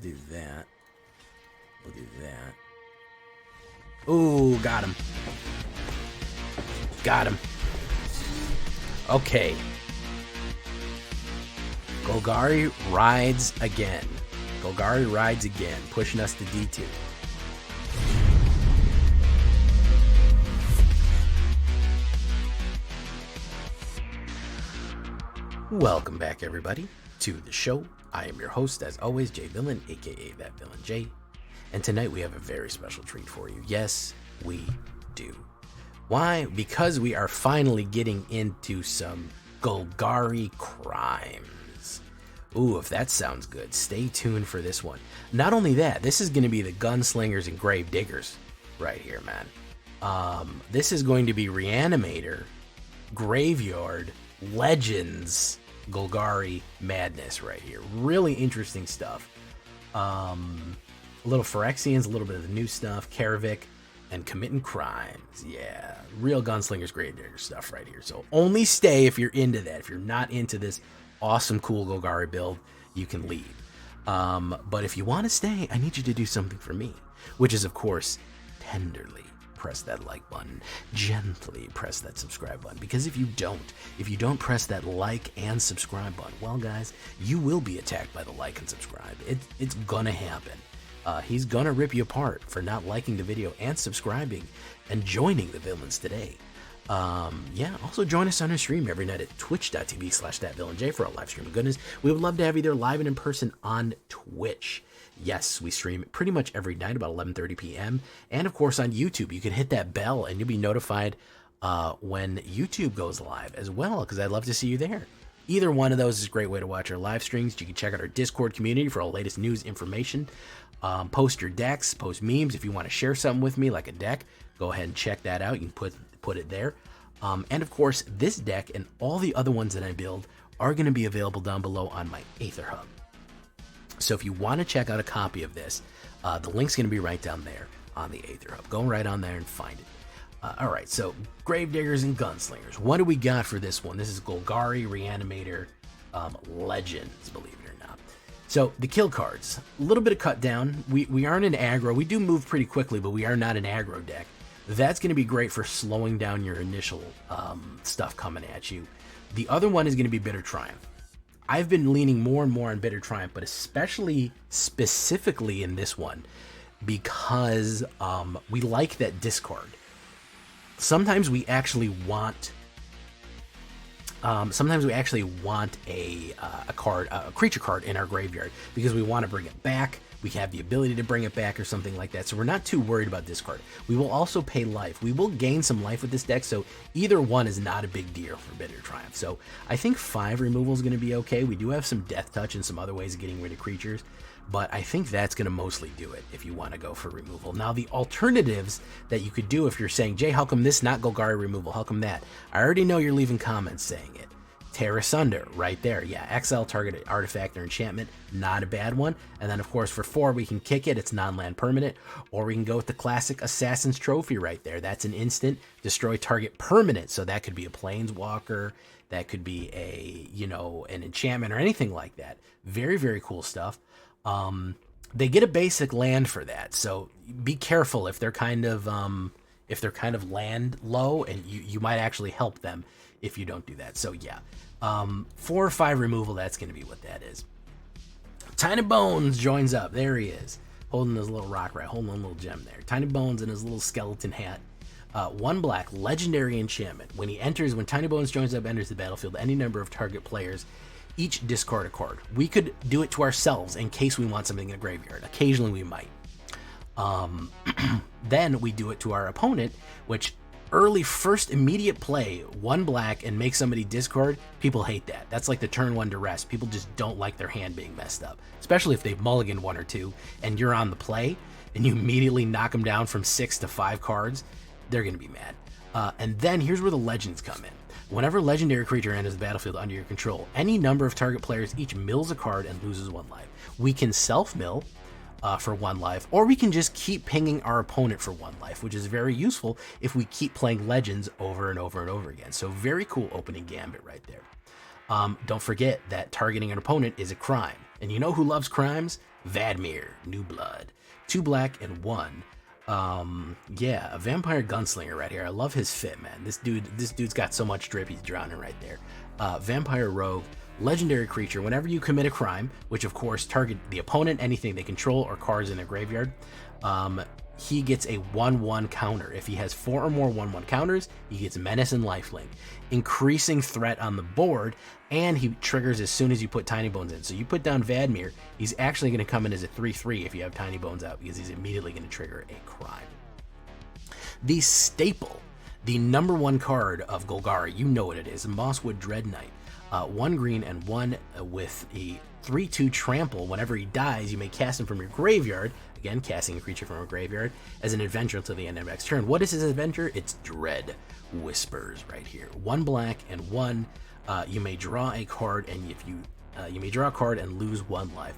do that. We'll do that. Ooh, got him. Got him. Okay. Golgari rides again. Golgari rides again, pushing us to D2. Welcome back, everybody, to the show. I am your host, as always, Jay Villain, aka That Villain J. And tonight we have a very special treat for you. Yes, we do. Why? Because we are finally getting into some Golgari crimes. Ooh, if that sounds good, stay tuned for this one. Not only that, this is going to be the gunslingers and grave diggers right here, man. This is going to be Reanimator, Graveyard, Legends, Golgari madness right here. Really interesting stuff. A little Phyrexians, a little bit of the new stuff, Karavik, and committing crimes. Yeah, real gunslingers, grave digger stuff right here. So only stay if you're into that. If you're not into this awesome, cool Golgari build, you can leave. But if you want to stay, I need you to do something for me, which is, of course, tenderly press that like button, gently press that subscribe button, because if you don't press that like and subscribe button, well, guys, you will be attacked by the like and subscribe. It's gonna happen. He's gonna rip you apart for not liking the video and subscribing and joining the villains today. Yeah, also join us on our stream every night at twitch.tv/thatvillainj for a live stream of goodness. We would love to have you there live and in person on Twitch. Yes, we stream pretty much every night about 11:30 p.m. And of course on YouTube, you can hit that bell and you'll be notified when YouTube goes live as well, because I'd love to see you there. Either one of those is a great way to watch our live streams. You can check out our Discord community for all the latest news, information. Post your decks, post memes. If you want to share something with me like a deck, go ahead and check that out. You can put it there. And of course, this deck and all the other ones that I build are going to be available down below on my AetherHub. So if you want to check out a copy of this, the link's going to be right down there on the AetherHub. Go right on there and find it. All right, so Gravediggers and Gunslingers. What do we got for this one? This is Golgari, Reanimator, Legends, believe it or not. So the kill cards, a little bit of cut down. We aren't an aggro. We do move pretty quickly, but we are not an aggro deck. That's going to be great for slowing down your initial stuff coming at you. The other one is going to be Bitter Triumph. I've been leaning more and more on Bitter Triumph, but specifically in this one, because we like that discard. Sometimes we actually want a creature card in our graveyard because we want to bring it back. We have the ability to bring it back or something like that, so we're not too worried about discard. We will also pay life. We will gain some life with this deck, so either one is not a big deal for Bitter Triumph. So I think 5 removal is going to be okay. We do have some Death Touch and some other ways of getting rid of creatures, but I think that's going to mostly do it if you want to go for removal. Now, the alternatives that you could do if you're saying, Jay, how come this not Golgari removal? How come that? I already know you're leaving comments saying it. Tear Asunder, right there. Yeah, exile target artifact or enchantment, not a bad one. And then, of course, for 4, we can kick it. It's non-land permanent. Or we can go with the classic Assassin's Trophy right there. That's an instant, destroy target permanent. So that could be a Planeswalker. That could be a, an enchantment or anything like that. Very, very cool stuff. They get a basic land for that. So be careful if they're kind of land low, and you might actually help them if you don't do that. So yeah, 4 or 5 removal, that's going to be what that is. Tiny Bones joins up. There he is, holding his little rock right, holding a little gem there. Tiny Bones in his little skeleton hat. 1 black, legendary enchantment. When Tiny Bones joins up, enters the battlefield, any number of target players each discard a card. We could do it to ourselves in case we want something in the graveyard. Occasionally we might. Then we do it to our opponent, which early first immediate play, 1 black and make somebody discard. People hate that. That's like the turn 1 duress. People just don't like their hand being messed up, especially if they've mulliganed 1 or 2 and you're on the play and you immediately knock them down from 6 to 5 cards. They're going to be mad. And then here's where the legends come in. Whenever legendary creature enters the battlefield under your control, any number of target players each mills a card and loses 1 life. We can self-mill for 1 life, or we can just keep pinging our opponent for 1 life, which is very useful if we keep playing legends over and over and over again. So very cool opening gambit right there. Don't forget that targeting an opponent is a crime, and you know who loves crimes? Vadmir, New Blood. 2 black and 1. Yeah, a vampire gunslinger right here. I love his fit, man. This dude's got so much drip, he's drowning right there. Vampire rogue, legendary creature. Whenever you commit a crime, which of course target the opponent, anything they control, or cards in their graveyard, he gets a 1/1 counter. If he has 4 or more 1/1 counters, he gets menace and lifelink, increasing threat on the board, and he triggers as soon as you put Tiny Bones in. So you put down Vadmir, he's actually going to come in as a 3/3 if you have Tiny Bones out, because he's immediately going to trigger a crime. The staple, the #1 card of Golgari, you know what it is, Mosswood Dread Knight. 1 green and 1 with a 3/2 trample. Whenever he dies, you may cast him from your graveyard. Again, casting a creature from a graveyard as an adventure until the end of next turn. What is his adventure? It's Dread Whispers right here. 1 black and 1. You may draw a card, and if you may draw a card and lose 1 life.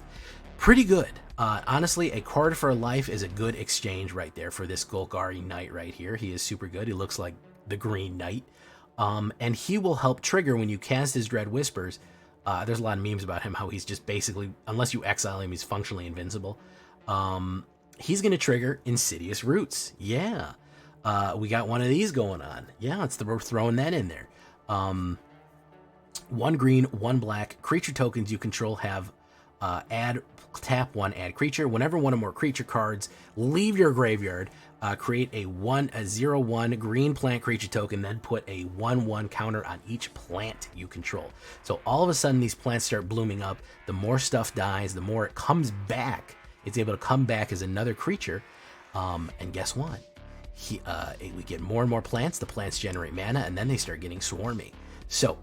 Pretty good. Honestly, a card for a life is a good exchange right there for this Golgari Knight right here. He is super good. He looks like the Green Knight. And he will help trigger when you cast his Dread Whispers. There's a lot of memes about him, how he's just basically, unless you exile him, he's functionally invincible. He's going to trigger Insidious Roots. Yeah. We got one of these going on. Yeah, we're throwing that in there. 1 green, 1 black. Creature tokens you control have tap 1, add creature. Whenever 1 or more creature cards leave your graveyard, create a 0/1 green plant creature token, then put a 1/1 counter on each plant you control. So all of a sudden these plants start blooming up. The more stuff dies, the more it comes back. It's able to come back as another creature. And guess what? We get more and more plants. The plants generate mana, and then they start getting swarmy. So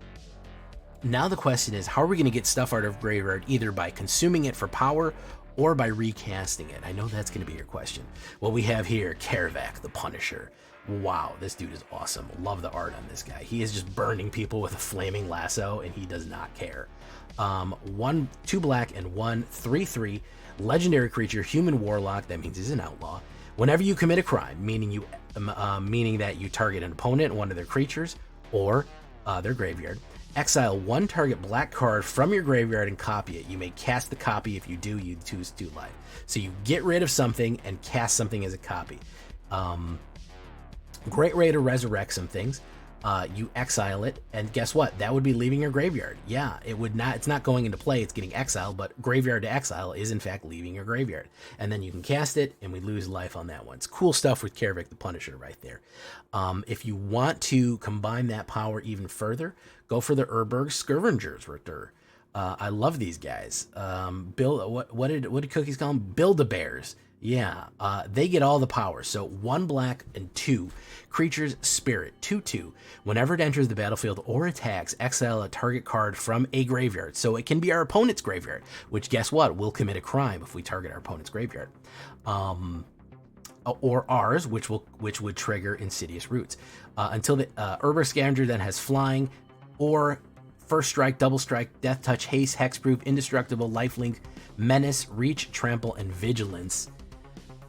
now the question is, how are we going to get stuff out of graveyard, either by consuming it for power or by recasting it? I know that's going to be your question. Well, we have here Karavak, the Punisher. Wow, this dude is awesome. Love the art on this guy. He is just burning people with a flaming lasso, and he does not care. 2 black and 1, 3/3, legendary creature, human warlock. That means he's an outlaw. Whenever you commit a crime, meaning that you target an opponent, one of their creatures, or their graveyard, exile 1 target black card from your graveyard and copy it. You may cast the copy. If you do, you choose 2 life. So you get rid of something and cast something as a copy. Great way to resurrect some things. You exile it, and guess what? That would be leaving your graveyard. Yeah, it would not. It's not going into play. It's getting exiled, but graveyard to exile is in fact leaving your graveyard. And then you can cast it, and we lose life on that one. It's cool stuff with Karavak the Punisher right there. If you want to combine that power even further, go for the Urberg Scavengers right there. I love these guys. What did Cookies call them? Build-A-Bears. Yeah, they get all the power. So 1 black and 2 creatures spirit 2/2. Whenever it enters the battlefield or attacks, exile a target card from a graveyard. So it can be our opponent's graveyard, which guess what? We'll commit a crime if we target our opponent's graveyard. Or ours, which would trigger Insidious Roots. Until the Urber Scavenger then has flying, or first strike, double strike, death touch, haste, hexproof, indestructible, lifelink, menace, reach, trample, and vigilance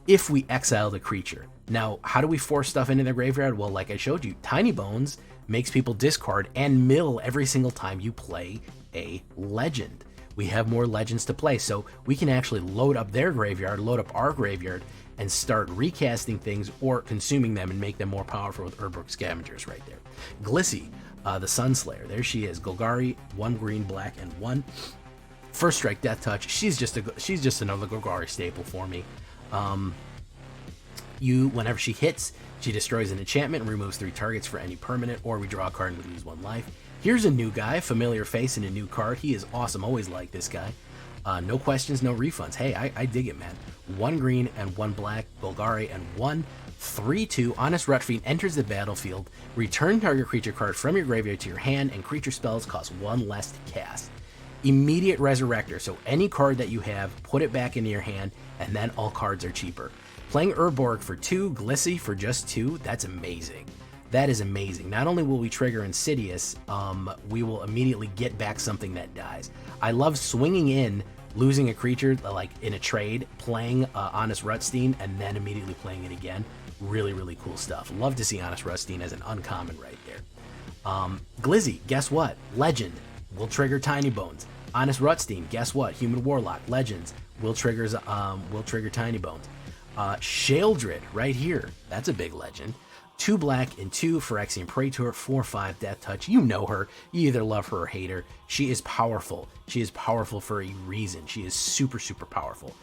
if we exile the creature. Now, how do we force stuff into the graveyard? Well, like I showed you, Tiny Bones makes people discard and mill every single time you play a legend. We have more legends to play, so we can actually load up their graveyard, load up our graveyard, and start recasting things or consuming them and make them more powerful with Urberg Scavengers right there. Glissy, the Sunslayer, there she is. Golgari, 1 green, black, and 1. First strike, death touch. She's just another Golgari staple for me. Whenever she hits, she destroys an enchantment and removes 3 targets for any permanent, or we draw a card and we lose 1 life. Here's a new guy, familiar face and a new card. He is awesome. Always like this guy. No questions, no refunds. Hey, I dig it, man. 1 green and 1 black, Golgari, and 1 3/2. Honest Rutfiend enters the battlefield. Return target creature card from your graveyard to your hand, and creature spells cost 1 less to cast. Immediate Resurrector. So any card that you have, put it back into your hand, and then all cards are cheaper. Playing Urborg for 2, Glissy for just 2, that's amazing. That is amazing. Not only will we trigger Insidious, we will immediately get back something that dies. I love swinging in, losing a creature like in a trade, playing Honest Rutstein, and then immediately playing it again. Really, really cool stuff. Love to see Honest Rutstein as an uncommon right there. Glizzy, guess what? Legend will trigger Tiny Bones. Honest Rutstein, guess what? Human Warlock, Legends will trigger Tiny Bones. Sheldred right here. That's a big legend. 2 black and 2 Phyrexian Praetor, 4/5 Death Touch. You know her. You either love her or hate her. She is powerful. She is powerful for a reason. She is super, super powerful.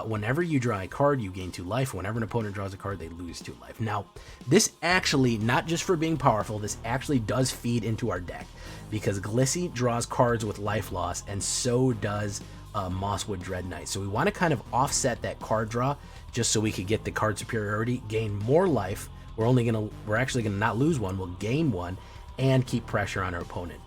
Whenever you draw a card, you gain 2 life. Whenever an opponent draws a card, they lose 2 life. Now, this actually, not just for being powerful, this actually does feed into our deck, because Glissy draws cards with life loss, and so does Mosswood Dread Knight. So we want to kind of offset that card draw, just so we could get the card superiority, gain more life. We're actually gonna not lose 1, we'll gain 1, and keep pressure on our opponent.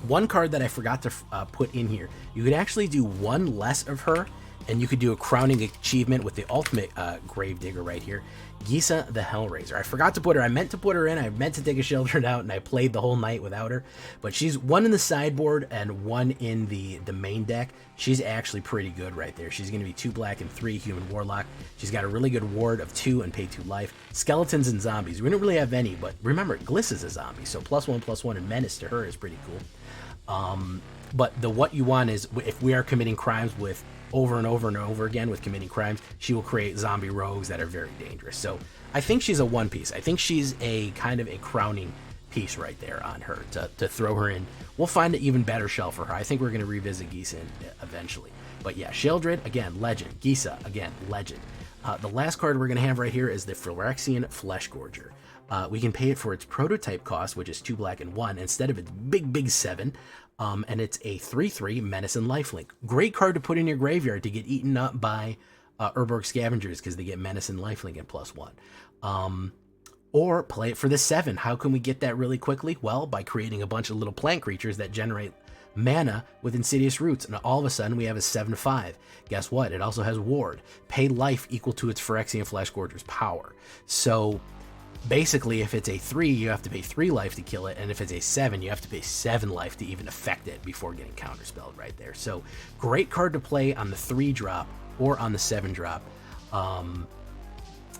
One card that I forgot to put in here, you could actually do 1 less of her, and you could do a crowning achievement with the ultimate Gravedigger right here, Gisa the Hellraiser. I forgot to put her. I meant to put her in. I meant to take a Sheldred out, and I played the whole night without her. But she's 1 in the sideboard and 1 in the main deck. She's actually pretty good right there. She's going to be 2 black and 3 human warlock. She's got a really good ward of 2 and pay 2 life. Skeletons and zombies. We don't really have any, but remember, Gliss is a zombie, so +1/+1 and menace to her is pretty cool. But what you want is, if we are committing crimes with over and over and over again with committing crimes, she will create zombie rogues that are very dangerous. So I think she's a 1 piece. I think she's a kind of a crowning piece right there on her to throw her in. We'll find an even better shell for her. I think we're going to revisit Gisa eventually. But yeah, Sheldred, again, legend. Gisa, again, legend. The last card we're going to have right here is the Phyrexian Fleshgorger. We can pay it for its prototype cost, which is 2 black and 1, instead of its big 7. And it's a 3/3 Menace and Lifelink. Great card to put in your graveyard to get eaten up by Urborg Scavengers, because they get Menace and Lifelink at +1. Or play it for the 7. How can we get that really quickly? Well, by creating a bunch of little plant creatures that generate mana with Insidious Roots, and all of a sudden we have a 7/5. Guess what? It also has Ward. Pay life equal to its Phyrexian Fleshgorger's power. So basically, if it's a 3, you have to pay 3 life to kill it, and if it's a 7, you have to pay 7 life to even affect it before getting counterspelled right there. So great card to play on the 3 drop or on the 7 drop.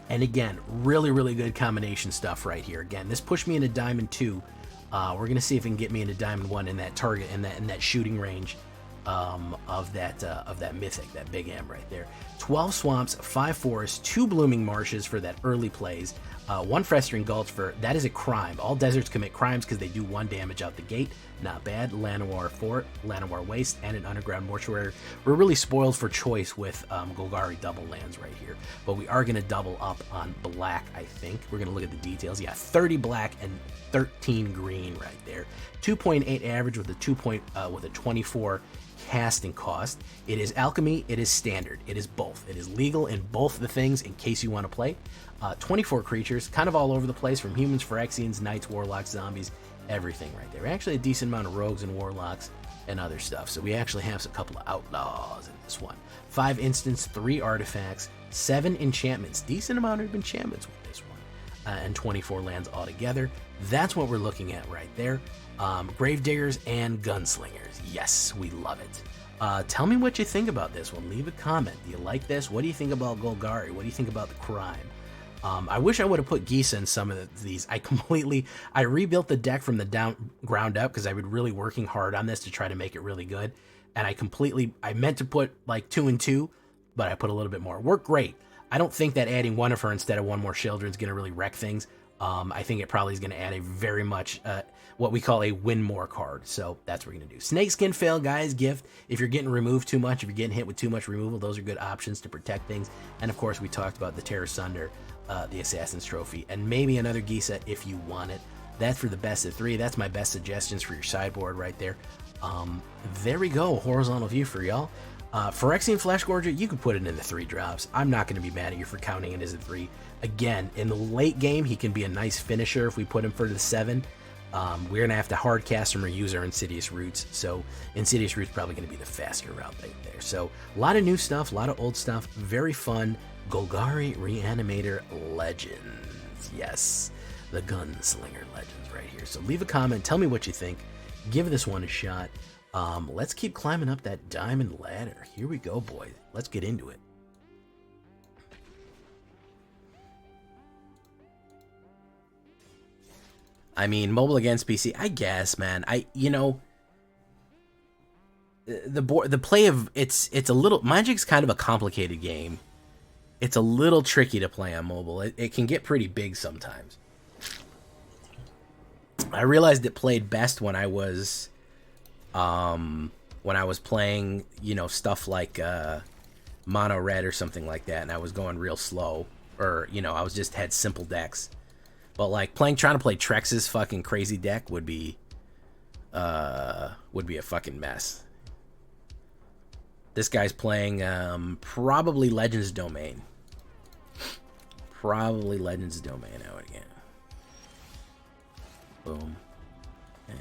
And again, really good combination stuff right here. Again, this pushed me into Diamond 2. We're gonna see if it can get me into Diamond 1 in that target, in that shooting range of that mythic, that big M right there. 12 swamps, 5 forests, 2 blooming marshes for that early plays, 1 festering gulch for that is a crime. All deserts commit crimes because they do 1 damage out the gate. Not bad. Llanowar Fort, Llanowar Waste, and an underground mortuary. We're really spoiled for choice with Golgari double lands right here, but we are going to double up on black. I think we're going to look at the details. Yeah, 30 black and 13 green right there. 2.8 average with a 24 casting cost. It is alchemy, it is standard, it is both. It is legal in both the things in case you want to play. 24 creatures, kind of all over the place, from humans, Phyrexians, knights, warlocks, zombies, everything right there. Actually a decent amount of rogues and warlocks and other stuff. So we actually have a couple of outlaws in this one. 5 instants, 3 artifacts, 7 enchantments, decent amount of enchantments with this one, and 24 lands altogether. That's what we're looking at right there. Gravediggers and Gunslingers. Yes, we love it. Tell me what you think about this one. Leave a comment. Do you like this? What do you think about Golgari? What do you think about the crime? I wish I would have put Gisa in some of these. I rebuilt the deck from the ground up because I've been really working hard on this to try to make it really good. And I meant to put like 2 and 2, but I put a little bit more. Worked great. I don't think that adding 1 of her instead of 1 more Sheldred is going to really wreck things. I think it probably is going to add a very much what we call a win more card. So that's what we're going to do. Snakeskin Fail, guys, gift. If you're getting removed too much, if you're getting hit with too much removal, those are good options to protect things. And of course, we talked about the Terror Sunder, the Assassin's Trophy, and maybe another Gisa if you want it. That's for the best of 3. That's my best suggestions for your sideboard right there. There we go. Horizontal view for y'all. Phyrexian Fleshgorger, you could put it in the 3 drops. I'm not going to be mad at you for counting it as a 3. Again, in the late game, he can be a nice finisher if we put him for the 7. We're going to have to hard cast him or use our Insidious Roots. So Insidious Roots probably going to be the faster route right there. So a lot of new stuff, a lot of old stuff. Very fun. Golgari Reanimator Legends. Yes, the Gunslinger Legends right here. So leave a comment. Tell me what you think. Give this one a shot. Let's keep climbing up that diamond ladder. Here we go, boys. Let's get into it. I mean, mobile against PC, I guess, man. the play of it's a little, Magic's kind of a complicated game. It's a little tricky to play on mobile. It can get pretty big sometimes. I realized it played best when I was playing, you know, stuff like mono red or something like that, and I was going real slow, or you know, I was just had simple decks. But like trying to play Trex's fucking crazy deck would be a fucking mess. This guy's playing probably Legends Domain. Probably Legends Domain out again. Boom. Okay.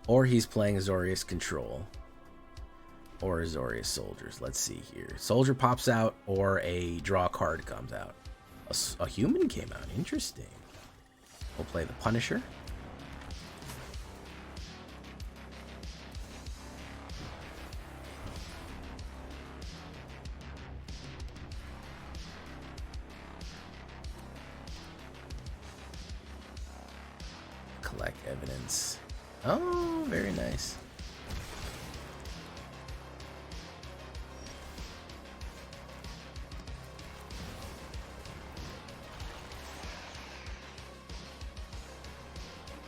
Or he's playing Azorius Control. Or Azorius Soldiers. Let's see here. Soldier pops out, or a draw card comes out. A human came out. Interesting. We'll play the Punisher. Collect evidence. Oh, very nice.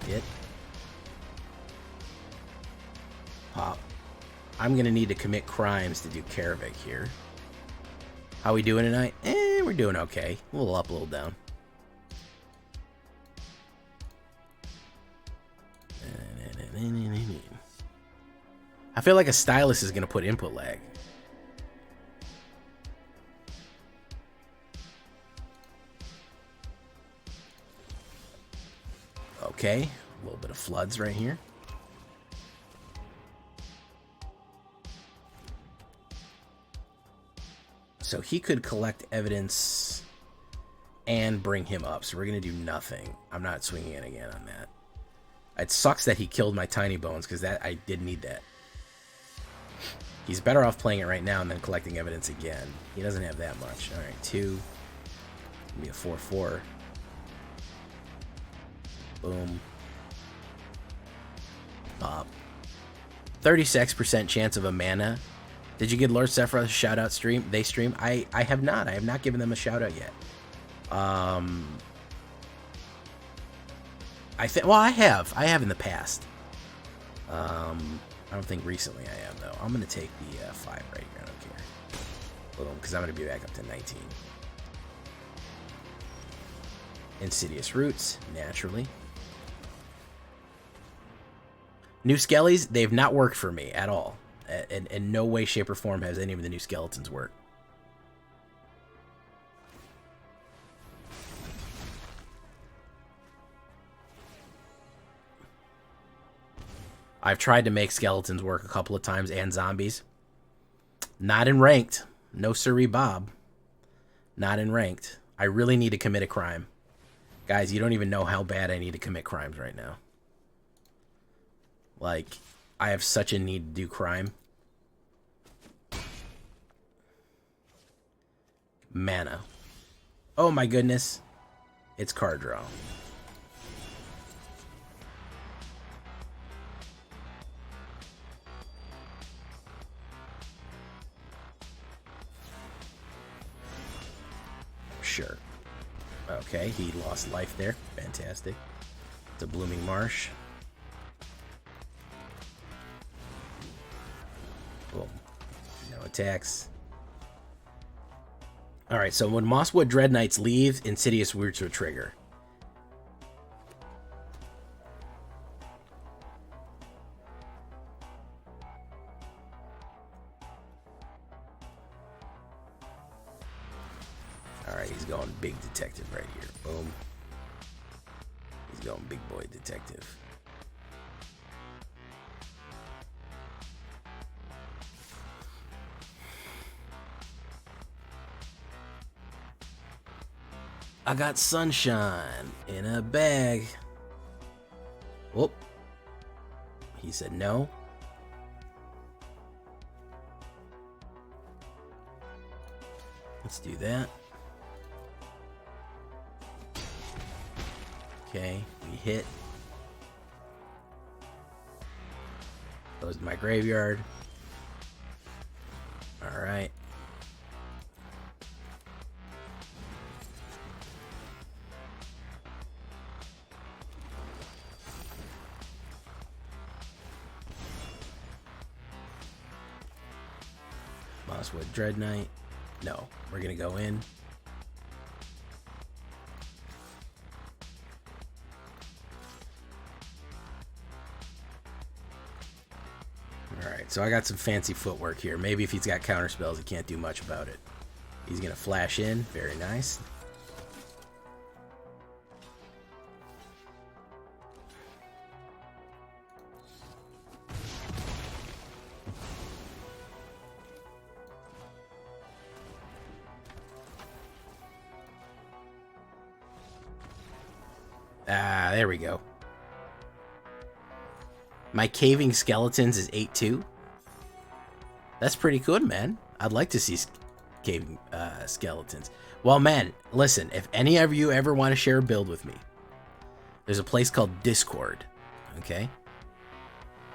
Get. Pop. I'm gonna need to commit crimes to do Karavik here. How we doing tonight? We're doing okay. A little up, a little down. I feel like a stylus is gonna put input lag. Okay, a little bit of floods right here. So he could collect evidence and bring him up. So we're going to do nothing. I'm not swinging it again on that. It sucks that he killed my tiny bones, because that I did need that. He's better off playing it right now and then collecting evidence again. He doesn't have that much. All right, 2. Give me a 4/4. Boom. Pop. 36% chance of a mana. Did you give Lord Sephiroth a shout out stream? They stream? I have not. I have not given them a shout out yet. Well, I have. I have in the past. I don't think recently I have, though. I'm going to take the 5 right here. I don't care. Boom, because I'm going to be back up to 19. Insidious Roots, naturally. New Skellies, they've not worked for me at all. In no way, shape, or form has any of the new skeletons worked. I've tried to make skeletons work a couple of times, and zombies. Not in ranked. No siree, Bob. Not in ranked. I really need to commit a crime. Guys, you don't even know how bad I need to commit crimes right now. Like, I have such a need to do crime. Mana. Oh my goodness. It's card draw. Sure. Okay, he lost life there. Fantastic. It's a Blooming Marsh. Boom. No attacks. Alright, so when Mosswood Dread Knights leave, Insidious Roots will trigger. Alright, he's going big detective right here. Boom. He's going big boy detective. I got sunshine in a bag. Whoop. He said no. Let's do that. Okay, we hit. Goes to my graveyard. Alright. Mosswood Dread Knight. No, we're gonna go in. Alright, so I got some fancy footwork here. Maybe if he's got counter spells, he can't do much about it. He's gonna flash in. Very nice. Ah, there we go. My Caving Skeletons is 8-2. That's pretty good, man. I'd like to see Caving Skeletons. Well, man, listen, if any of you ever want to share a build with me, there's a place called Discord, okay?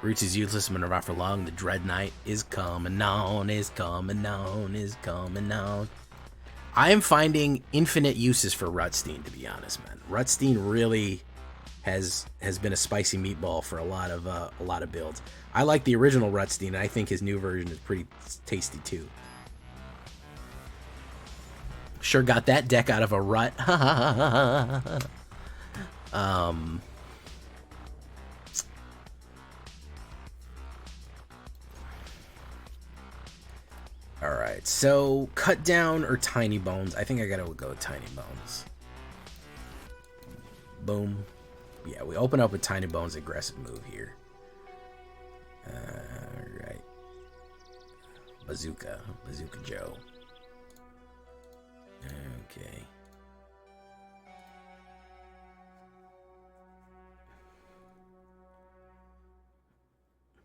Roots is useless, I'm gonna rot for long. The Dread Knight is coming on, is coming on, is coming on. I am finding infinite uses for Rutstein, to be honest, man. Rutstein really has been a spicy meatball for a lot of builds. I like the original Rutstein, and I think his new version is pretty tasty too. Sure got that deck out of a rut. Alright, so cut down or tiny bones. I think I gotta go with tiny bones. Boom. Yeah, we open up with tiny bones, aggressive move here. Alright. Bazooka Joe. Okay.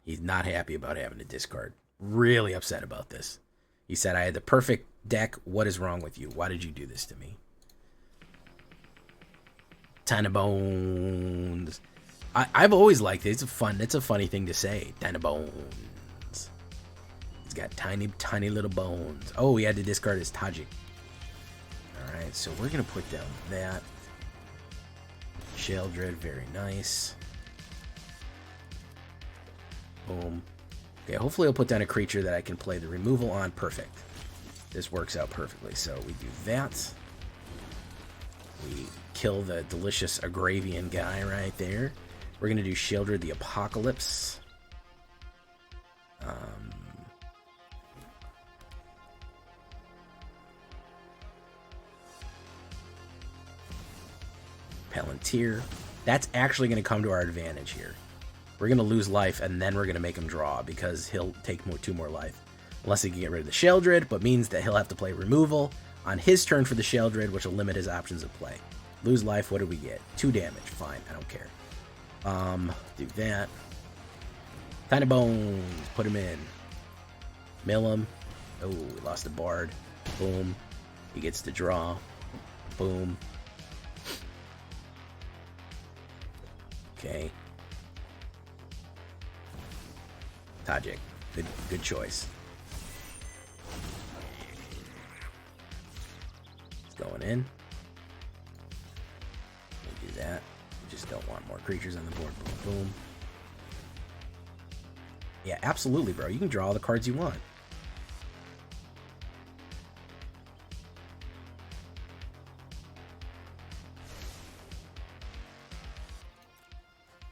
He's not happy about having to discard. Really upset about this. He said, I had the perfect deck. What is wrong with you? Why did you do this to me? Tiny bones. I've always liked it. It's a funny thing to say. Tiny bones. He's got tiny little bones. Oh, he had to discard his Tajik. Alright, so we're gonna put down that. Sheldred, very nice. Boom. Okay, hopefully I'll put down a creature that I can play the removal on. Perfect. This works out perfectly. So we do that. We kill the delicious Agravian guy right there. We're going to do Sheldred the Apocalypse. Palantir. That's actually going to come to our advantage here. We're going to lose life, and then we're going to make him draw, because he'll take 2 more life. Unless he can get rid of the Sheldred, but means that he'll have to play removal on his turn for the Sheldred, which will limit his options of play. Lose life, what do we get? 2 damage. Fine, I don't care. Do that. Tiny bones. Put him in. Mill him. Oh, we lost a Bard. Boom. He gets to draw. Boom. Okay. Tajik. Good choice. It's going in. We do that. We just don't want more creatures on the board. Boom, boom. Yeah, absolutely, bro. You can draw all the cards you want.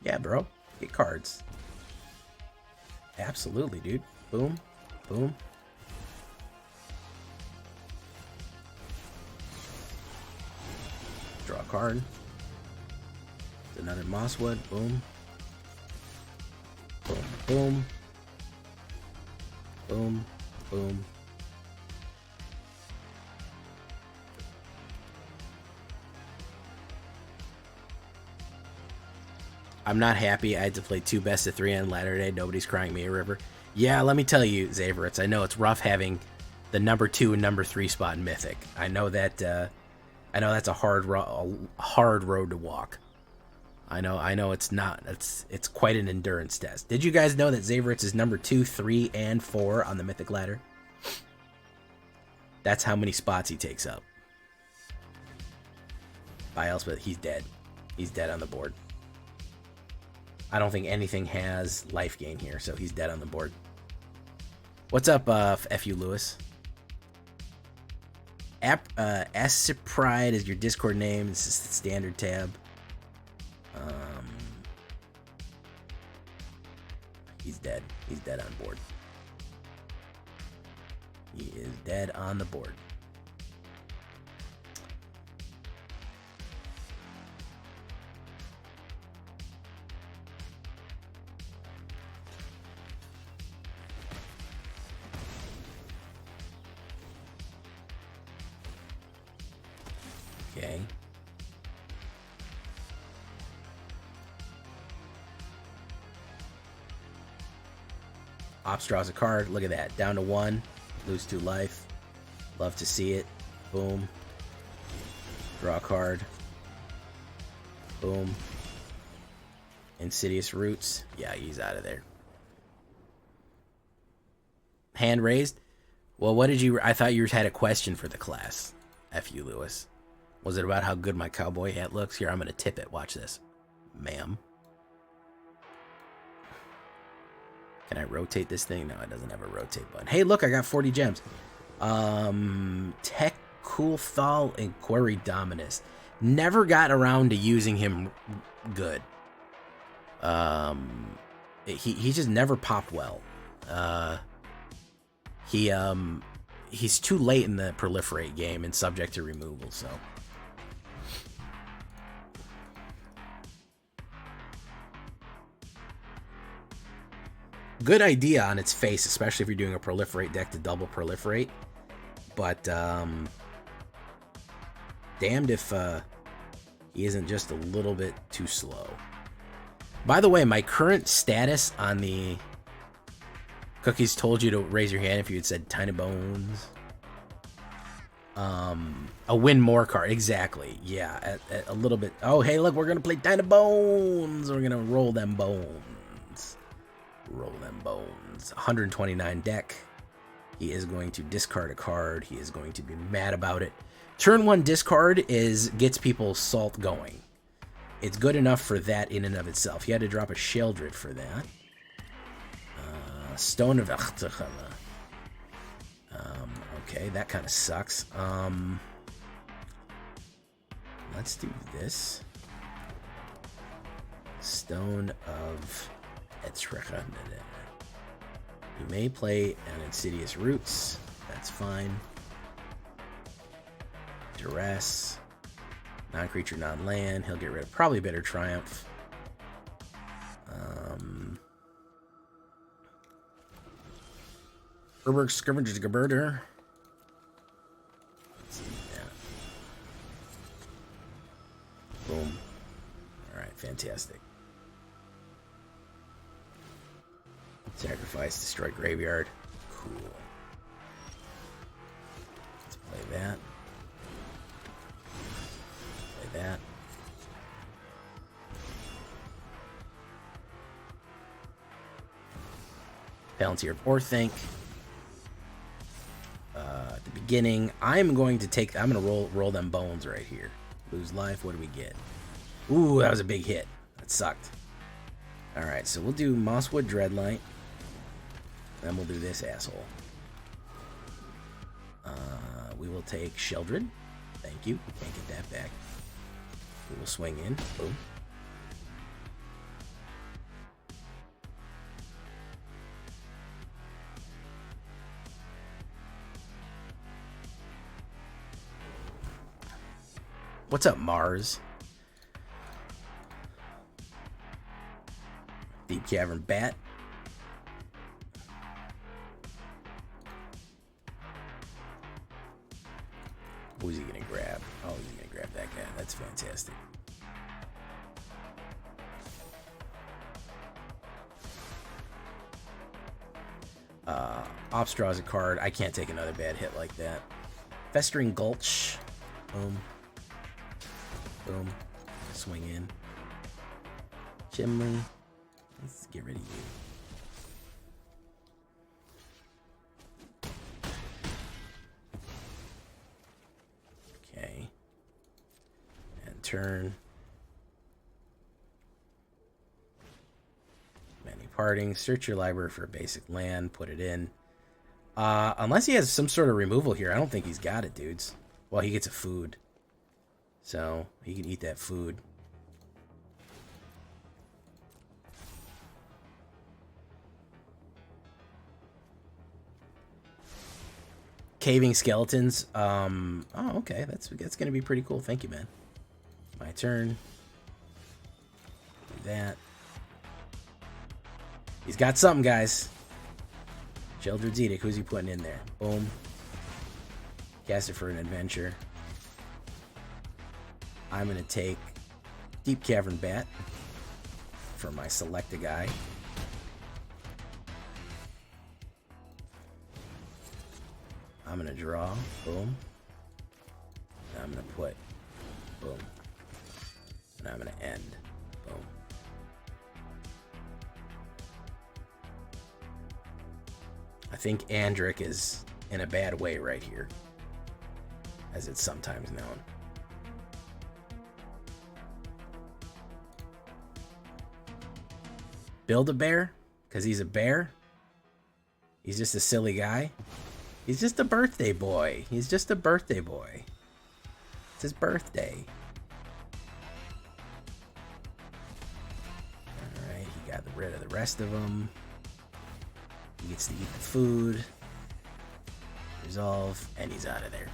Yeah, bro. Get cards. Absolutely, dude. Boom. Boom. Draw a card. Another Mosswood. Boom. Boom. Boom. Boom. Boom. I'm not happy I had to play 2 best of 3 on ladder day. Nobody's crying me a river. Yeah, let me tell you, Zaveritz, I know it's rough having the number 2 and number 3 spot in Mythic. I know that I know that's a hard road to walk. I know it's not. It's quite an endurance test. Did you guys know that Zaveritz is number 2, 3, and 4 on the Mythic ladder? That's how many spots he takes up. By Elspeth, he's dead. He's dead on the board. I don't think anything has life gain here, so he's dead on the board. What's up, F.U. Lewis? Acipride is your Discord name. This is the standard tab. He's dead. He's dead on board. He is dead on the board. Okay. Ops draws a card. Look at that. Down to 1. Lose 2 life. Love to see it. Boom. Draw a card. Boom. Insidious Roots. Yeah, he's out of there. Hand raised. Well, what did you... I thought you had a question for the class. F.U. Lewis. Was it about how good my cowboy hat looks? Here, I'm going to tip it. Watch this. Ma'am. Can I rotate this thing? No, it doesn't have a rotate button. Hey, look, I got 40 gems. Tech Coolthal and Query Dominus. Never got around to using him good. He just never popped well. He's too late in the proliferate game and subject to removal, so. Good idea on its face, especially if you're doing a proliferate deck to double proliferate. But, damned if he isn't just a little bit too slow. By the way, my current status on the... Cookies told you to raise your hand if you had said Tiny Bones. A win more card. Exactly. Yeah, a little bit. Oh, hey, look, we're going to play Tiny Bones. We're going to roll them bones. Roll them bones. 129 deck. He is going to discard a card. He is going to be mad about it. Turn 1 discard gets people's salt going. It's good enough for that in and of itself. He had to drop a Sheldred for that. Stone of AetherHub. Okay, that kind of sucks. Let's do this. Stone of AetherHub. You may play an Insidious Roots. That's fine. Duress. Non-creature, non-land. He'll get rid of probably Bitter Triumph. Urberg Scrivener's Geberder. Let's see that. Boom. Alright, fantastic. Sacrifice, destroy graveyard. Cool. Let's play that. Play that. Palantir of Orthanc. At the beginning, I'm going to roll them bones right here. Lose life. What do we get? Ooh, that was a big hit. That sucked. All right, so we'll do Mosswood Dreadlight. Then we'll do this asshole. We will take Sheldred. Thank you. We can't get that back. We will swing in. Boom. What's up, Mars? Deep Cavern Bat. Who's he gonna grab? Oh, he's gonna grab that guy. That's fantastic. Ops draws a card. I can't take another bad hit like that. Festering Gulch. Boom. Boom. Swing in. Chimley. Let's get rid of you. Okay. And turn. Many partings. Search your library for a basic land. Put it in. Unless he has some sort of removal here. I don't think he's got it, dudes. Well, he gets a food. So, he can eat that food. Caving skeletons. Oh, okay. That's going to be pretty cool. Thank you, man. My turn. Do that. He's got something, guys. Sheldred's Edict. Who's he putting in there? Boom. Cast it for an adventure. I'm going to take Deep Cavern Bat for my select a guy. I'm going to draw. Boom. And I'm going to put. Boom. And I'm going to end. Boom. I think Andric is in a bad way right here, as it's sometimes known. Build a bear? Because he's a bear? He's just a silly guy? He's just a birthday boy. He's just a birthday boy. It's his birthday. Alright, he got rid of the rest of them. He gets to eat the food. Resolve, and he's out of there.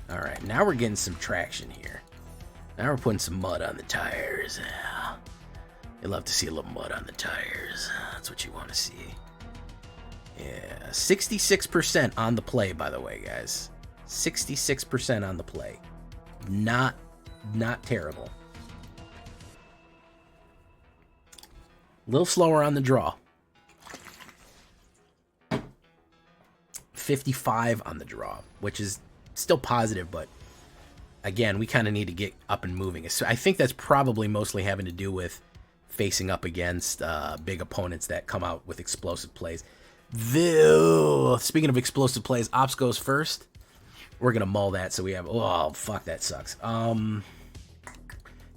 Alright, now we're getting some traction here. Now we're putting some mud on the tires. You love to see a little mud on the tires. That's what you want to see. Yeah, 66% on the play, by the way, guys. 66% on the play. Not terrible. A little slower on the draw. 55 on the draw, which is still positive, but again, we kind of need to get up and moving. So I think that's probably mostly having to do with facing up against big opponents that come out with explosive plays. Speaking of explosive plays, Ops goes first. We're going to mull that, so we have... Oh, fuck, that sucks.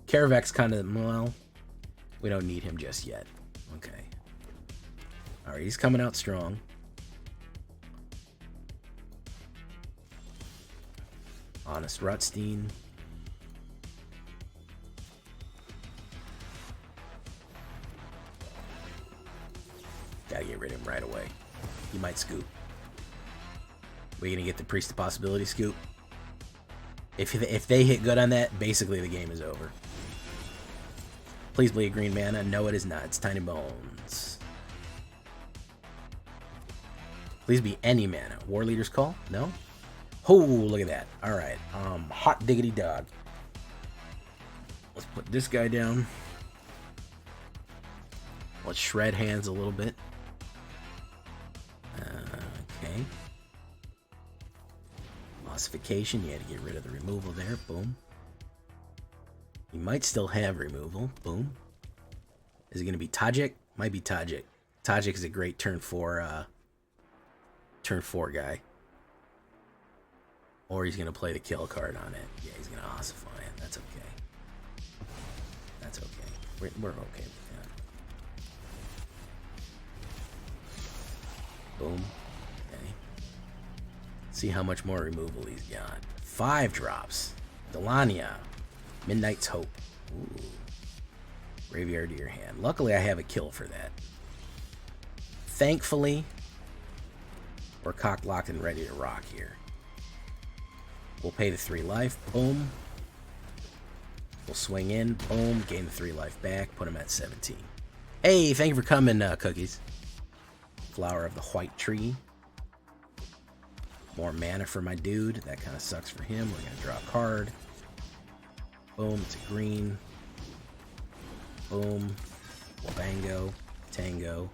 Caravac's kind of... Well, we don't need him just yet. Okay. Alright, he's coming out strong. Honest Rutstein. Gotta get rid of him right away. He might scoop. We're gonna get the Priest of Possibility scoop. If they hit good on that, basically the game is over. Please bleed green mana. No, it is not. It's Tiny Bones. Please be any mana. War Leader's Call? No? Oh, look at that. Alright. Hot diggity dog. Let's put this guy down. Let's shred hands a little bit. Okay. Ossification. You had to get rid of the removal there. Boom. You might still have removal. Boom. Is it going to be Tajik? Might be Tajik. Tajik is a great turn 4 guy. Or he's going to play the kill card on it. Yeah, he's going to ossify it. That's okay. That's okay. We're okay with that. Boom. Okay. See how much more removal he's got. 5 drops. Delania. Midnight's Hope. Ooh. Graveyard to your hand. Luckily, I have a kill for that. Thankfully, we're cock-locked and ready to rock here. We'll pay the 3 life. Boom. We'll swing in. Boom. Gain the 3 life back. Put him at 17. Hey, thank you for coming, Cookies. Flower of the White Tree. More mana for my dude. That kind of sucks for him. We're going to draw a card. Boom. It's a green. Boom. Wabango. Tango.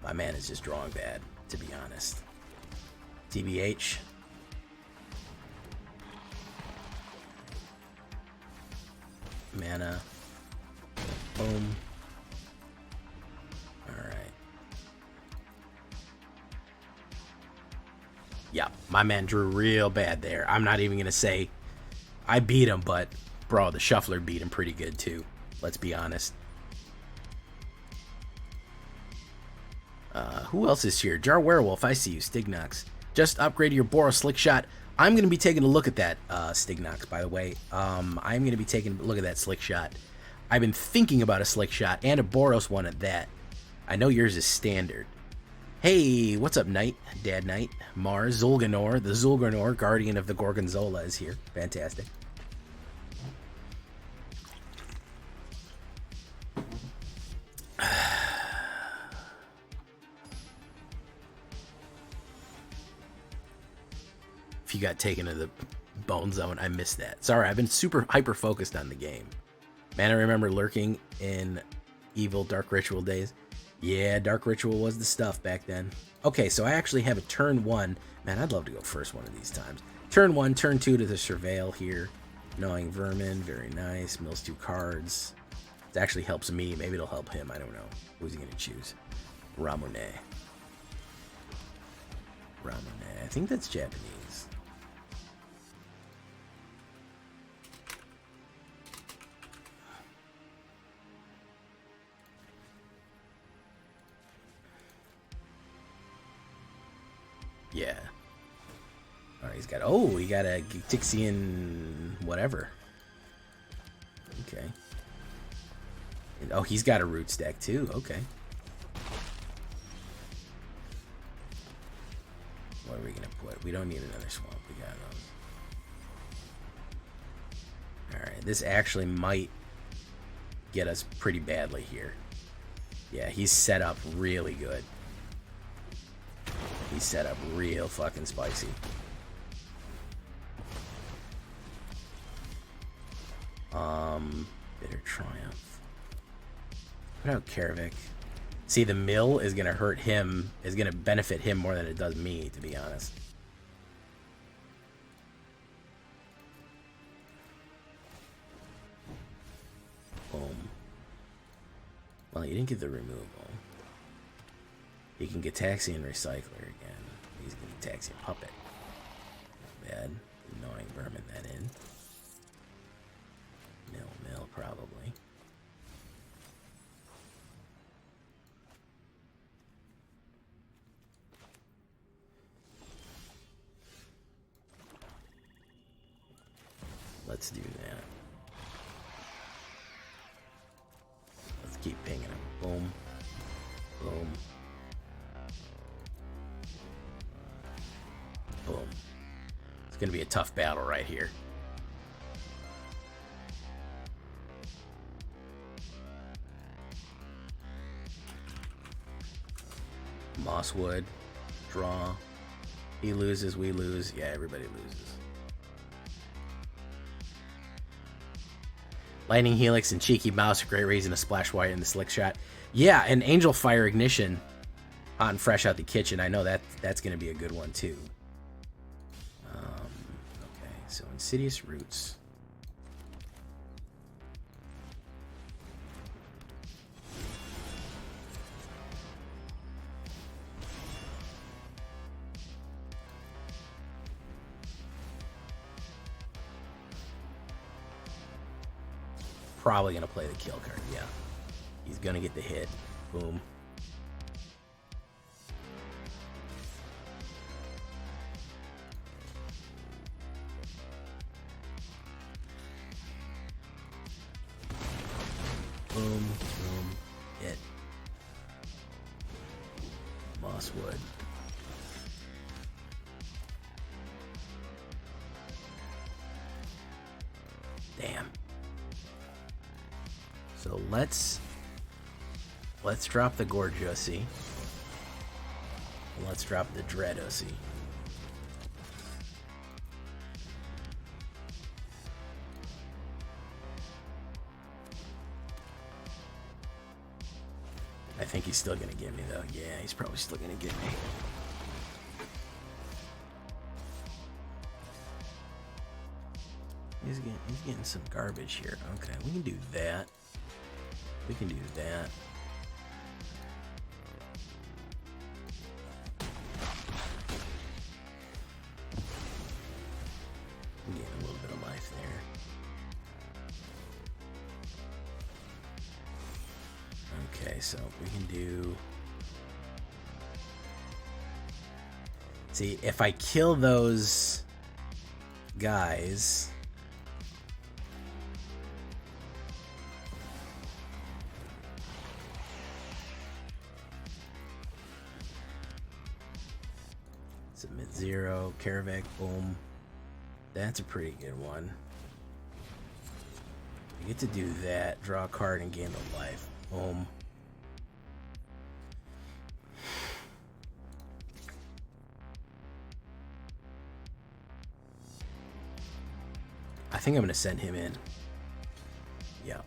My man is just drawing bad, to be honest. TBH. mana. Boom. Alright. Yeah, my man drew real bad there. I'm not even going to say I beat him, but, bro, the shuffler beat him pretty good, too. Let's be honest. Who else is here? Jar Werewolf, I see you. Stignox. Just upgraded your Boros Slick Shot. I'm going to be taking a look at that, Stignox, by the way. I'm going to be taking a look at that Slick Shot. I've been thinking about a Slick Shot and a Boros one at that. I know yours is standard. Hey, what's up, Knight? Dad Knight. Mars, Zulganor. The Zulganor, Guardian of the Gorgonzola, is here. Fantastic. If you got taken to the Bone Zone, I missed that. Sorry, I've been super hyper-focused on the game. Man, I remember lurking in evil Dark Ritual days. Yeah, Dark Ritual was the stuff back then. Okay, so I actually have a turn 1. Man, I'd love to go first one of these times. Turn 1, turn 2 to the Surveil here. Gnawing Vermin, very nice. Mills 2 cards. It actually helps me. Maybe it'll help him. I don't know. Who's he going to choose? Ramune. Ramune. I think that's Japanese. Yeah. All right, he got a Tixian whatever. Okay. Oh, he's got a Roots deck too. Okay. What are we gonna put? We don't need another swamp. We got those. All right, this actually might get us pretty badly here. Yeah, he's set up really good. He's set up real fucking spicy. Bitter Triumph. Put out Karavik. See, the mill is gonna hurt him, is gonna benefit him more than it does me, to be honest. Boom. Well, you didn't get the removal. He can get Taxian Recycler again. He's going to Taxian Puppet. Bad. Annoying Vermin that in. Mill, probably. Let's do that. Let's keep pinging him. Boom. Boom. Boom. It's going to be a tough battle right here. Mosswood. Draw. He loses, we lose. Yeah, everybody loses. Lightning Helix and Cheeky Mouse are great reason to splash white in the Slick Shot. Yeah, and Angel Fire Ignition hot and fresh out the kitchen. I know that's going to be a good one too. Okay, so Insidious Roots. Probably going to play the kill card, yeah. He's going to get the hit. Boom. Boom, boom, hit. Mosswood. Damn. So let's drop the Gorgeousy. Let's drop the Dreadousy. I think he's still gonna get me though. Yeah, he's probably still gonna get me. He's getting some garbage here. Okay, we can do that. We can do that. Getting a little bit of life there. Okay, so we can do... See, if I kill those guys... Submit 0, Karavak, boom. That's a pretty good one. You get to do that, draw a card and gain the life. Boom. I think I'm going to send him in. Yeah.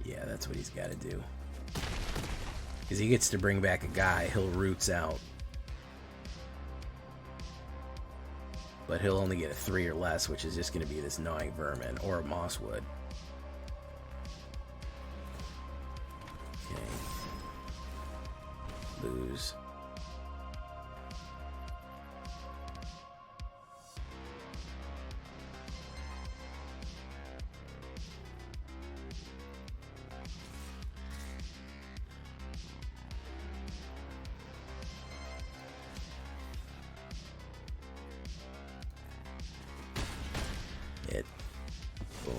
Yeah, that's what he's got to do. Because he gets to bring back a guy, he'll roots out. But he'll only get a 3 or less, which is just going to be this gnawing vermin, or a mosswood. Okay. Lose. Hit. Boom.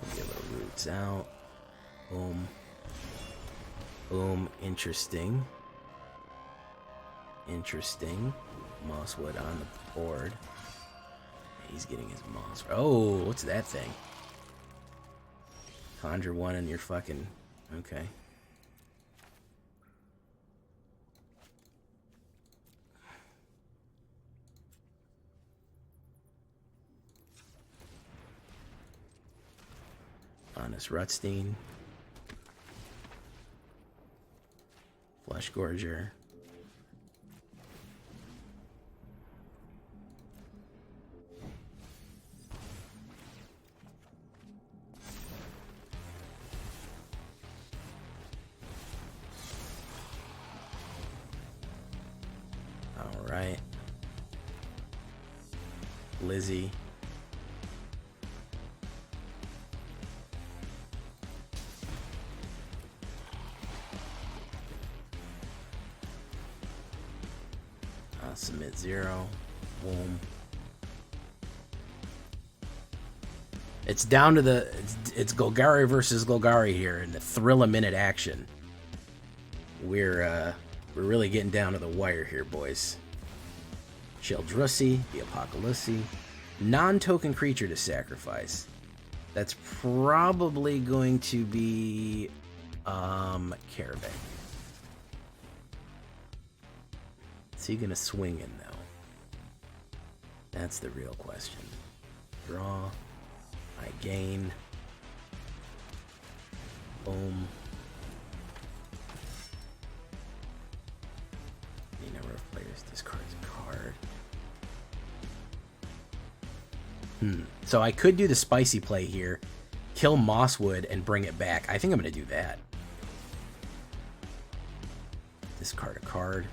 I'll get the roots out. Boom. Boom. Interesting. Interesting. Mosswood on the board. He's getting his moss. Oh, what's that thing? Conjure one and you're fucking... Okay. Honest Rutstein. Flesh Gorger. All right. Lizzie. Submit 0. Boom. It's down to the... It's Golgari versus Golgari here in the thrill-a-minute action. We're really getting down to the wire here, boys. Sheldrussi, the Apocalypse. Non-token creature to sacrifice. That's probably going to be... Karavak. Is he gonna swing in though? That's the real question. Draw. I gain. Boom. The number of players discards a card. So I could do the spicy play here, kill Mosswood and bring it back. I think I'm gonna do that. Discard a card.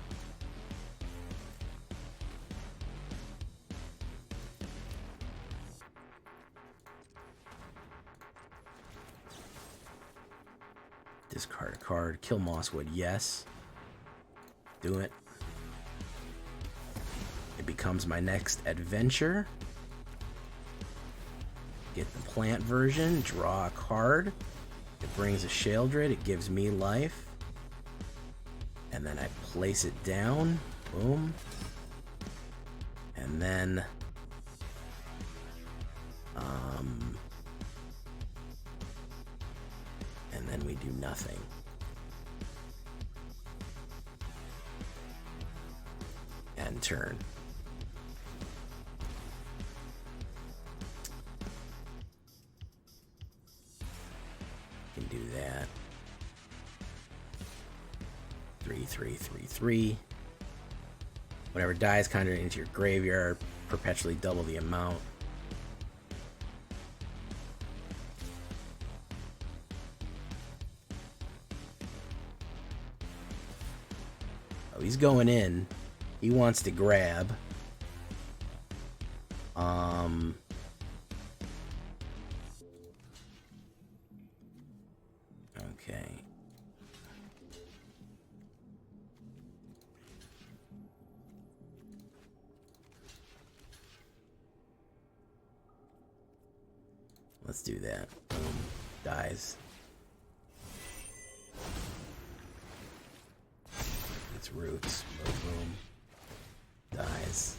Discard a card. Kill Mosswood. Yes. Do it. It becomes my next adventure. Get the plant version. Draw a card. It brings a Sheldred. It gives me life. And then I place it down. Boom. And then... and then we do nothing. And turn. Can do 3/3/3. Whenever dies conjured into your graveyard, perpetually double the amount. Oh, he's going in. He wants to grab. Okay. Let's do that. Boom. Dies. It's roots. Boom. Dies.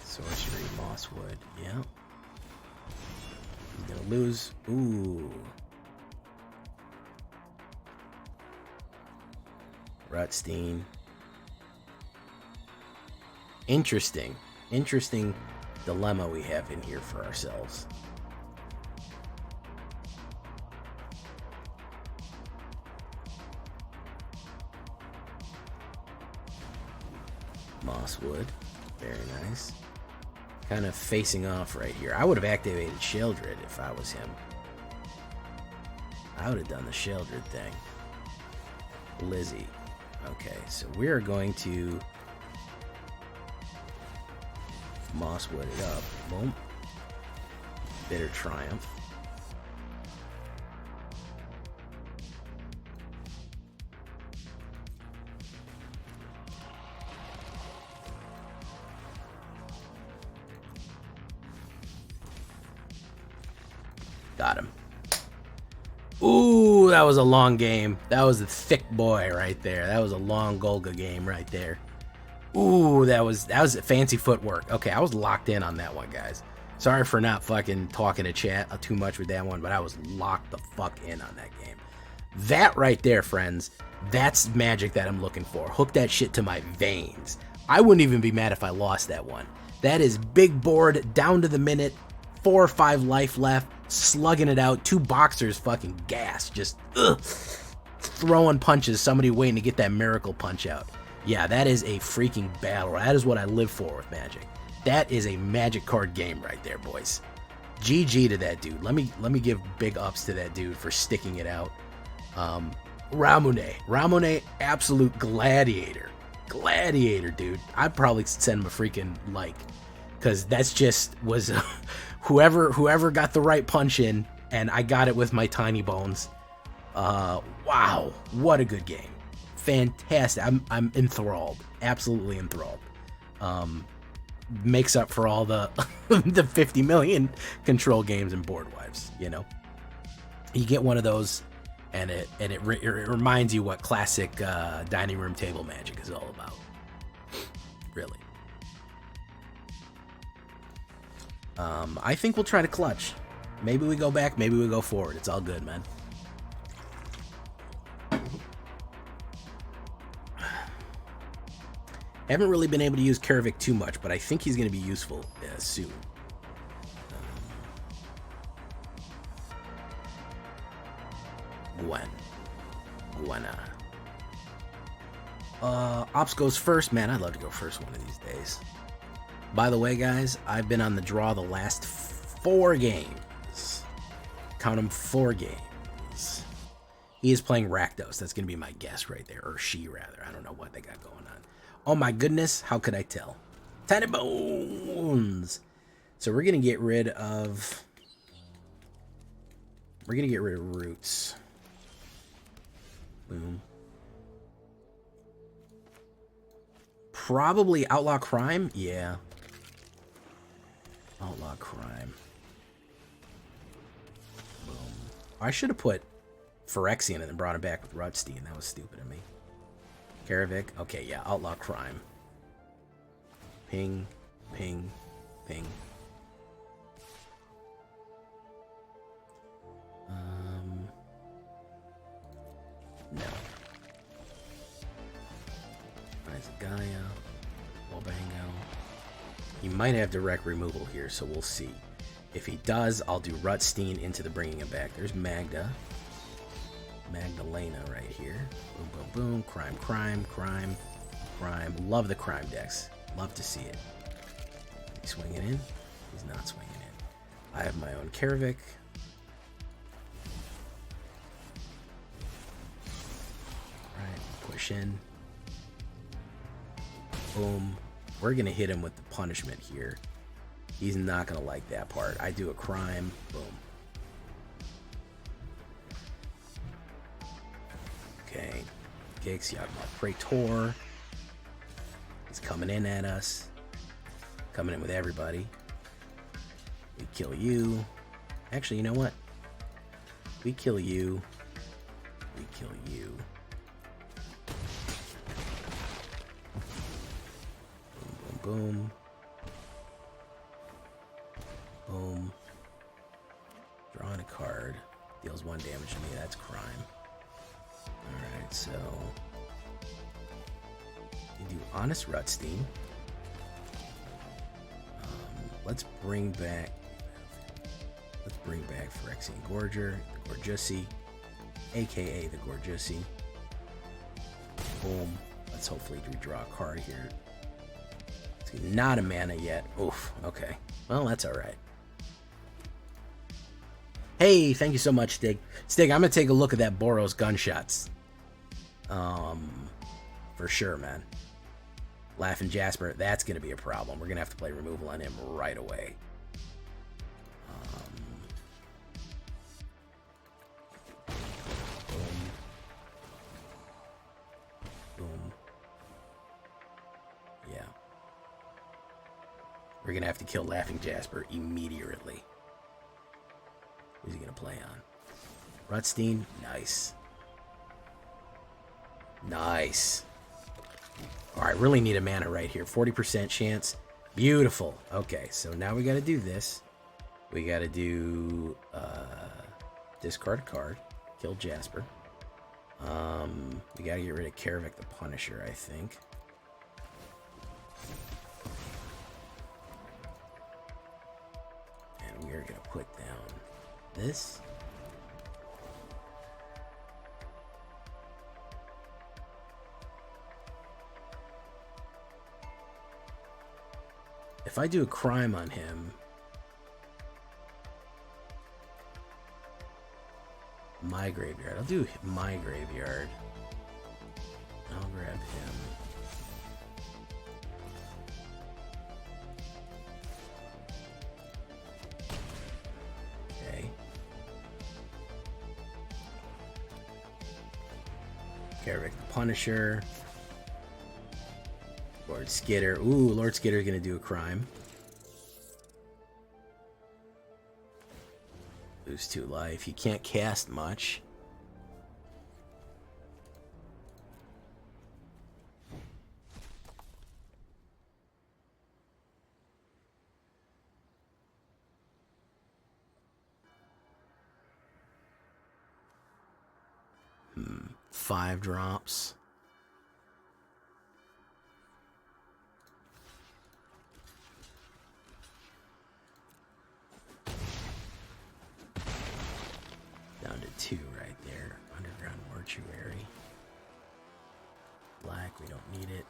Sorcery, Mosswood. Yeah. He's gonna lose. Ooh. Rutstein. Interesting dilemma we have in here for ourselves. Mosswood, very nice. Kind of facing off right here. I would have activated Sheldred if I was him. I would have done the Sheldred thing. Lizzie. Okay, so we're going to Mosswood it up. Boom. Bitter Triumph. Got him. Ooh, that was a long game. That was a thick boy right there. That was a long Golga game right there. Ooh, that was fancy footwork. Okay, I was locked in on that one, guys. Sorry for not fucking talking to chat too much with that one, but I was locked the fuck in on that game. That right there, friends, that's magic that I'm looking for. Hook that shit to my veins. I wouldn't even be mad if I lost that one. That is big board, down to the minute, 4 or 5 life left, slugging it out, 2 boxers fucking gas, just throwing punches, somebody waiting to get that miracle punch out. Yeah, that is a freaking battle. That is what I live for with Magic. That is a Magic card game right there, boys. GG to that dude. Let me give big ups to that dude for sticking it out. Ramune, absolute gladiator. Gladiator, dude. I'd probably send him a freaking like, because that's just was whoever got the right punch in, and I got it with my tiny bones. Wow, what a good game. Fantastic. I'm enthralled. Absolutely enthralled. Makes up for all the the 50 million control games and board wipes, you know. You get one of those and it reminds you what classic dining room table Magic is all about. Really. I think we'll try to clutch. Maybe we go back, maybe we go forward. It's all good, man. Haven't really been able to use Karavik too much, but I think he's going to be useful soon. Gwenna. Ops goes first. Man, I'd love to go first one of these days. By the way, guys, I've been on the draw the last 4 games. Count them, 4 games. He is playing Rakdos. That's going to be my guess right there. Or she, rather. I don't know what they got going on. Oh my goodness, how could I tell? Tiny bones! So we're going to get rid of... We're going to get rid of roots. Boom. Probably Outlaw Crime? Yeah. Outlaw Crime. Boom. I should have put Phyrexian and then brought it back with Rutstein. That was stupid of me. Karavik. Okay, yeah. Outlaw Crime. Ping. Ping. Ping. No. Gaia. Walbango. He might have direct removal here, so we'll see. If he does, I'll do Rutstein into the bringing him back. There's Magdalena right here. Boom, boom, boom. Crime, crime, crime, crime. Love the crime decks. Love to see it. He's swinging in. He's not swinging in. I have my own Karavik. Right, push in. Boom. We're going to hit him with the punishment here. He's not going to like that part. I do a crime. Boom. Okay. Gix, Yawgmoth Praetor. He's coming in at us. Coming in with everybody. We kill you. Actually, you know what? We kill you. We kill you. Boom, boom, boom. Boom. Drawing a card. Deals 1 damage to me. That's crime. Alright, so... you do Honest Rutstein. Let's bring back... Phyrexian Gorger, the Gorjussy, a.k.a. the Gorjussy. Boom. Let's hopefully redraw a card here. It's not a mana yet. Oof. Okay. Well, that's alright. Hey, thank you so much, Stig. Stig, I'm going to take a look at that Boros Gunshots. For sure, man. Laughing Jasper, that's going to be a problem. We're going to have to play removal on him right away. Boom. Boom. Yeah. We're going to have to kill Laughing Jasper immediately. Who's he going to play on? Rutstein? Nice. Nice. Alright, really need a mana right here. 40% chance. Beautiful. Okay, so now we got to do this. We got to do... discard a card. Kill Jasper. We got to get rid of Karavik the Punisher, I think. And we are going to put down this. If I do a crime on him, my graveyard. I'll do my graveyard. I'll grab him. Okay. Karavik the Punisher. Lord Skitter. Ooh, Lord Skitter's gonna do a crime. Lose 2 life. He can't cast much. Hmm. 5 drops. Down to 2 right there. Underground Mortuary. Black, we don't need it.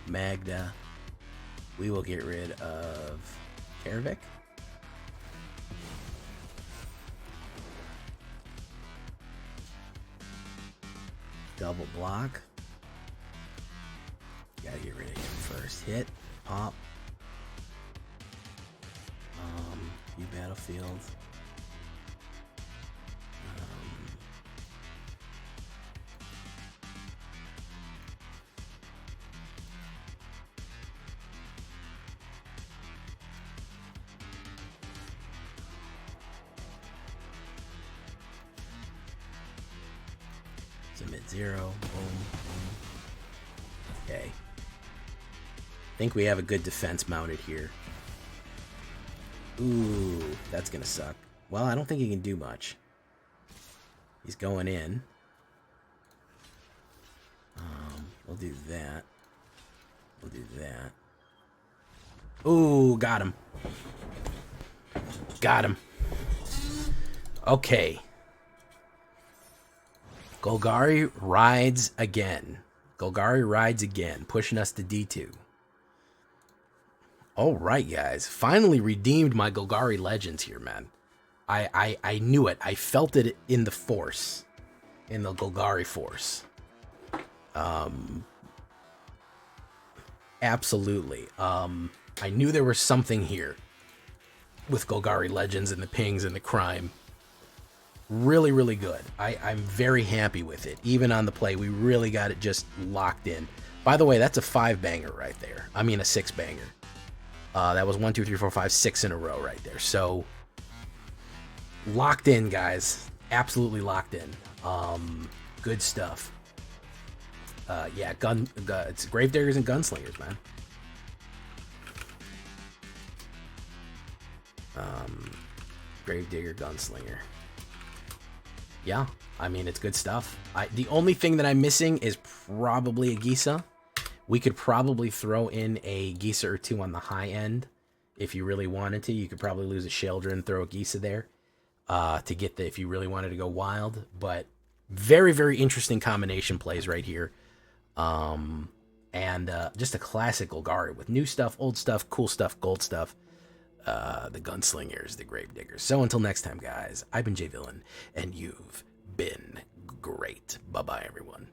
Magda. We will get rid of Karavik. Double block. Gotta get rid of him first. Hit. Pop. Few battlefields. It's a mid-0. Boom, boom. okay. Think we have a good defense mounted here. Ooh, that's gonna suck. Well, I don't think he can do much. He's going in. We'll do that. We'll do that. Ooh, got him. Got him. Okay. Golgari rides again. Golgari rides again, pushing us to D2. All right, guys. Finally redeemed my Golgari Legends here, man. I knew it. I felt it in the force. In the Golgari force. Absolutely. I knew there was something here with Golgari Legends and the pings and the crime. Really, really good. I'm very happy with it. Even on the play, we really got it just locked in. By the way, that's a 5-banger right there. I mean, a 6-banger. That was 1, 2, 3, 4, 5, 6 in a row right there. So, locked in, guys. Absolutely locked in. Good stuff. Yeah, it's Gravediggers and Gunslingers, man. Gravedigger, Gunslinger. Yeah, I mean, it's good stuff. The only thing that I'm missing is probably a Gisa. We could probably throw in a Gisa or two on the high end if you really wanted to. You could probably lose a Sheldra, throw a Gisa there to get if you really wanted to go wild. But very, very interesting combination plays right here. Just a classic Golgari with new stuff, old stuff, cool stuff, gold stuff. The Gunslingers, the Gravediggers. So until next time, guys, I've been Jay Villain, and you've been great. Bye-bye, everyone.